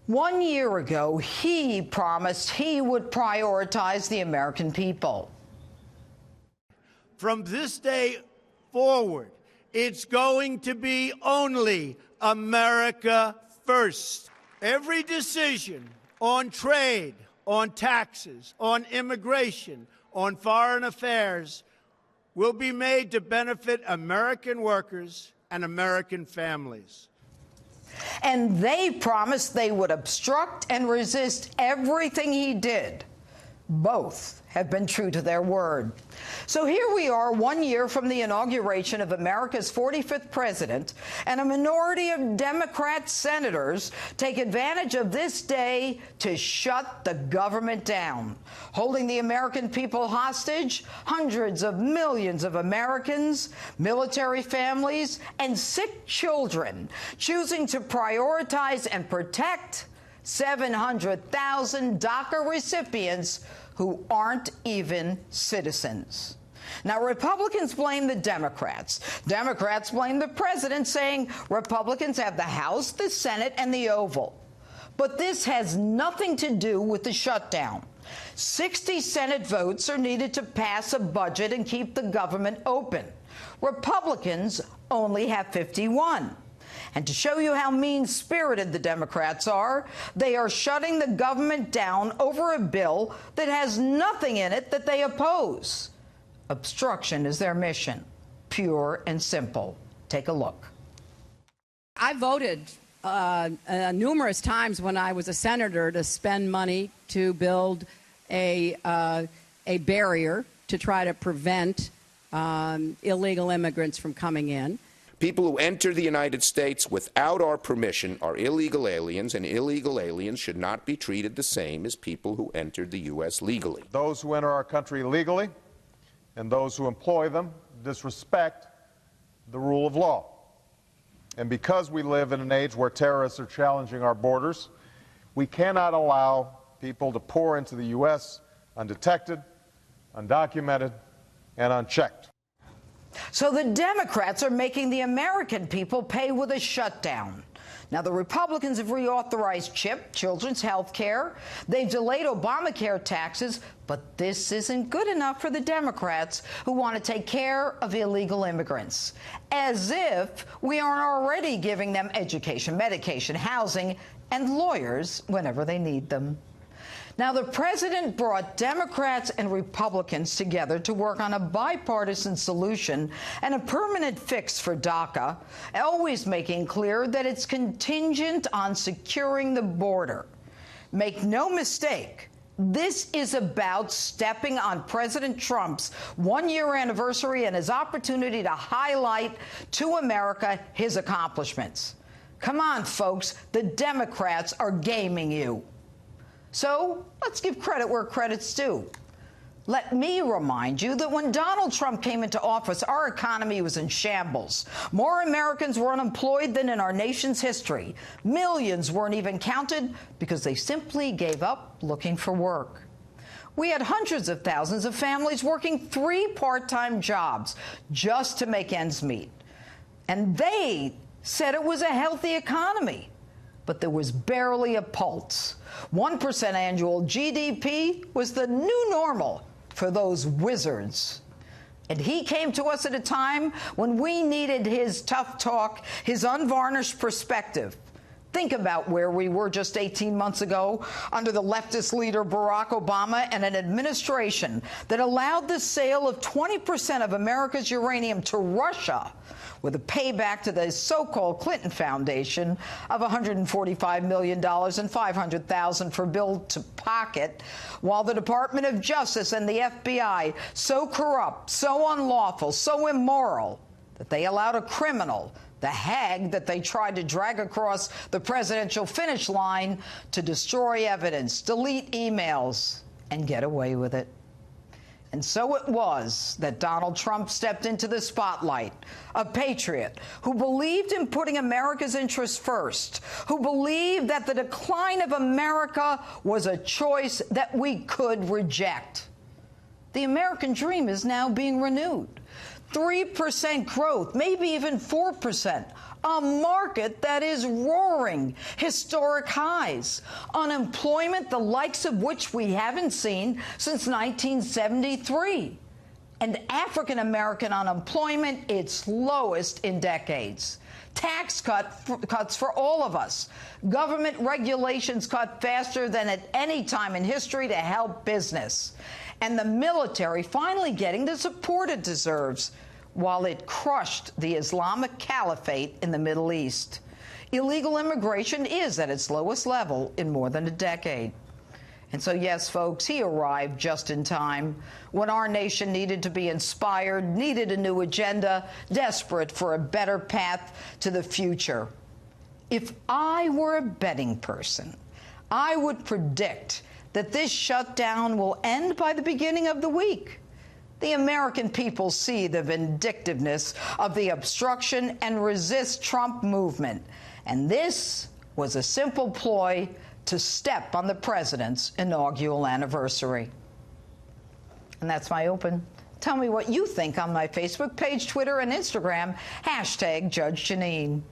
1 year ago, he promised he would prioritize the American people. From this day forward, it's going to be only America first. Every decision on trade, on taxes, on immigration, on foreign affairs will be made to benefit American workers and American families. And they promised they would obstruct and resist everything he did. Both have been true to their word. So here we are 1 year from the inauguration of America's 45th president, and a minority of Democrat senators take advantage of this day to shut the government down, holding the American people hostage, hundreds of millions of Americans, military families, and sick children, choosing to prioritize and protect 700,000 DACA recipients who aren't even citizens. Now, Republicans blame the Democrats. Democrats blame the president, saying Republicans have the House, the Senate, and the Oval. But this has nothing to do with the shutdown. 60 Senate votes are needed to pass a budget and keep the government open. Republicans only have 51. And to show you how mean-spirited the Democrats are, they are shutting the government down over a bill that has nothing in it that they oppose. Obstruction is their mission, pure and simple. Take a look. I voted numerous times when I was a senator to spend money to build a barrier to try to prevent illegal immigrants from coming in. People who enter the United States without our permission are illegal aliens, and illegal aliens should not be treated the same as people who entered the U.S. legally. Those who enter our country legally and those who employ them disrespect the rule of law. And because we live in an age where terrorists are challenging our borders, we cannot allow people to pour into the U.S. undetected, undocumented, and unchecked. So the Democrats are making the American people pay with a shutdown. Now, the Republicans have reauthorized CHIP, children's health care. They've delayed Obamacare taxes, but this isn't good enough for the Democrats who want to take care of illegal immigrants. As if we aren't already giving them education, medication, housing, and lawyers whenever they need them. Now, the president brought Democrats and Republicans together to work on a bipartisan solution and a permanent fix for DACA, always making clear that it's contingent on securing the border. Make no mistake, this is about stepping on President Trump's one-year anniversary and his opportunity to highlight to America his accomplishments. Come on, folks, the Democrats are gaming you. So let's give credit where credit's due. Let me remind you that when Donald Trump came into office, our economy was in shambles. More Americans were unemployed than in our nation's history. Millions weren't even counted because they simply gave up looking for work. We had hundreds of thousands of families working 3 part-time jobs just to make ends meet. And they said it was a healthy economy. But there was barely a pulse. 1% annual GDP was the new normal for those wizards. And he came to us at a time when we needed his tough talk, his unvarnished perspective. Think about where we were just 18 months ago under the leftist leader Barack Obama and an administration that allowed the sale of 20% of America's uranium to Russia, with a payback to the so-called Clinton Foundation of $145 million and $500,000 for Bill to pocket, while the Department of Justice and the FBI, so corrupt, so unlawful, so immoral, that they allowed a criminal, the hag that they tried to drag across the presidential finish line, to destroy evidence, delete emails, and get away with it. And so it was that Donald Trump stepped into the spotlight, a patriot who believed in putting America's interests first, who believed that the decline of America was a choice that we could reject. The American dream is now being renewed. 3% growth, maybe even 4%. A market that is roaring, historic highs. Unemployment, the likes of which we haven't seen since 1973. And African-American unemployment, its lowest in decades. Tax cuts for all of us. Government regulations cut faster than at any time in history to help business. And the military finally getting the support it deserves while it crushed the Islamic Caliphate in the Middle East. Illegal immigration is at its lowest level in more than a decade. And so, yes, folks, he arrived just in time when our nation needed to be inspired, needed a new agenda, desperate for a better path to the future. If I were a betting person, I would predict that this shutdown will end by the beginning of the week. The American people see the vindictiveness of the obstruction and resist Trump movement. And this was a simple ploy to step on the president's inaugural anniversary. And that's my open. Tell me what you think on my Facebook page, Twitter, and Instagram, #Judge Jeanine.